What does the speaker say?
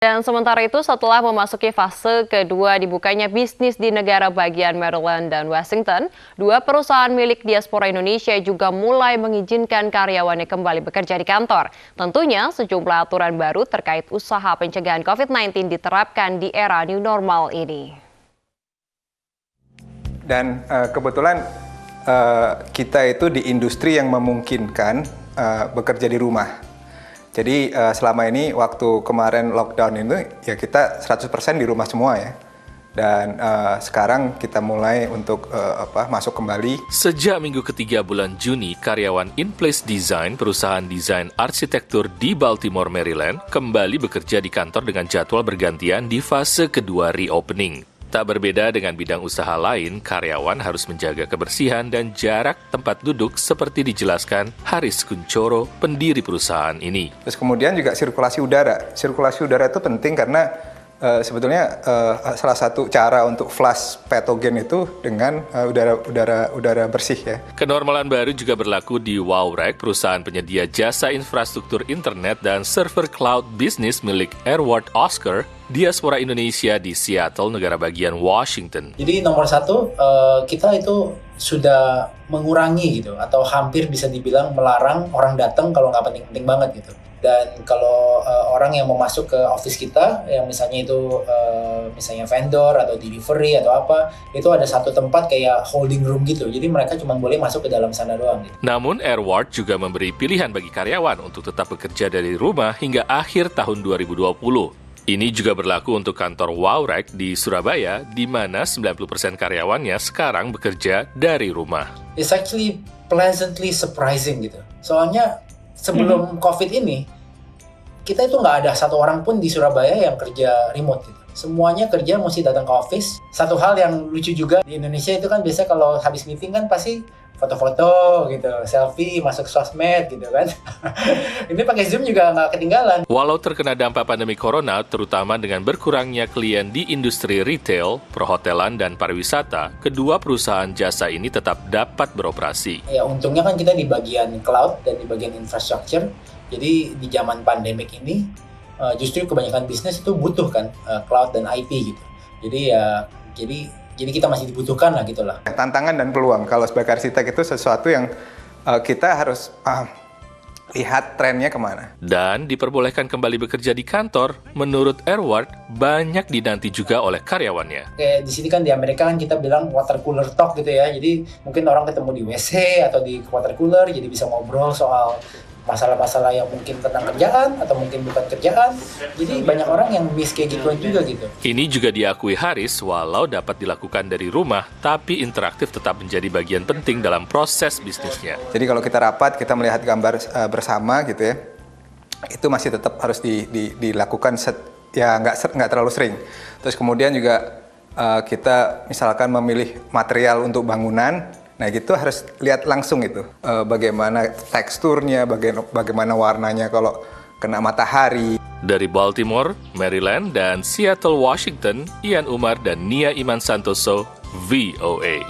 Dan sementara itu setelah memasuki fase kedua dibukanya bisnis di negara bagian Maryland dan Washington, dua perusahaan milik diaspora Indonesia juga mulai mengizinkan karyawannya kembali bekerja di kantor. Tentunya sejumlah aturan baru terkait usaha pencegahan COVID-19 diterapkan di era new normal ini. Dan kebetulan kita itu di industri yang memungkinkan bekerja di rumah. Jadi selama ini waktu kemarin lockdown itu ya kita 100% di rumah semua ya. Dan sekarang kita mulai untuk masuk kembali. Sejak minggu ketiga bulan Juni, karyawan InPlace Design, perusahaan desain arsitektur di Baltimore, Maryland, kembali bekerja di kantor dengan jadwal bergantian di fase kedua reopening. Tak berbeda dengan bidang usaha lain, karyawan harus menjaga kebersihan dan jarak tempat duduk seperti dijelaskan Haris Kuncoro, pendiri perusahaan ini. Terus kemudian juga sirkulasi udara. Sirkulasi udara itu penting karena sebetulnya salah satu cara untuk flush patogen itu dengan udara bersih ya. Kenormalan baru juga berlaku di WowRack, perusahaan penyedia jasa infrastruktur internet dan server cloud bisnis milik Edward Oscar, diaspora Indonesia di Seattle, negara bagian Washington. Jadi nomor satu, kita itu sudah mengurangi gitu, atau hampir bisa dibilang melarang orang datang kalau nggak penting-penting banget gitu. Dan kalau orang yang mau masuk ke office kita, yang misalnya itu misalnya vendor atau delivery atau apa, itu ada satu tempat kayak holding room gitu. Jadi mereka cuma boleh masuk ke dalam sana doang gitu. Namun Edward juga memberi pilihan bagi karyawan untuk tetap bekerja dari rumah hingga akhir tahun 2020. Ini juga berlaku untuk kantor WowRack di Surabaya, di mana 90% karyawannya sekarang bekerja dari rumah. It's actually pleasantly surprising gitu. Soalnya sebelum COVID ini, kita itu nggak ada satu orang pun di Surabaya yang kerja remote gitu. Semuanya kerja mesti datang ke office. Satu hal yang lucu juga, di Indonesia itu kan biasanya kalau habis meeting kan pasti foto-foto gitu, selfie, masuk sosmed gitu kan. Ini pakai Zoom juga nggak ketinggalan. Walau terkena dampak pandemi corona, terutama dengan berkurangnya klien di industri retail, perhotelan, dan pariwisata, kedua perusahaan jasa ini tetap dapat beroperasi. Ya untungnya kan kita di bagian cloud dan di bagian infrastructure. Jadi di zaman pandemik ini, justru kebanyakan bisnis itu butuh kan cloud dan IT gitu. Jadi kita masih dibutuhkan lah gitu lah. Tantangan dan peluang. Kalau sebagai arsitek itu sesuatu yang kita harus lihat trennya kemana. Dan diperbolehkan kembali bekerja di kantor, menurut Edward, banyak dinanti juga oleh karyawannya. Kayak di sini kan di Amerika kan kita bilang water cooler talk gitu ya. Jadi mungkin orang ketemu di WC atau di water cooler, jadi bisa ngobrol soal masalah-masalah yang mungkin tentang kerjaan atau mungkin bukan kerjaan. Jadi banyak orang yang miss kayak gituan juga gitu. Ini juga diakui Haris, walau dapat dilakukan dari rumah, tapi interaktif tetap menjadi bagian penting dalam proses bisnisnya. Jadi kalau kita rapat, kita melihat gambar bersama gitu ya, itu masih tetap harus dilakukan nggak terlalu sering. Terus kemudian juga kita misalkan memilih material untuk bangunan, nah gitu harus lihat langsung itu, bagaimana teksturnya, bagaimana warnanya kalau kena matahari. Dari Baltimore, Maryland, dan Seattle, Washington, Ian Umar dan Nia Iman Santoso, VOA.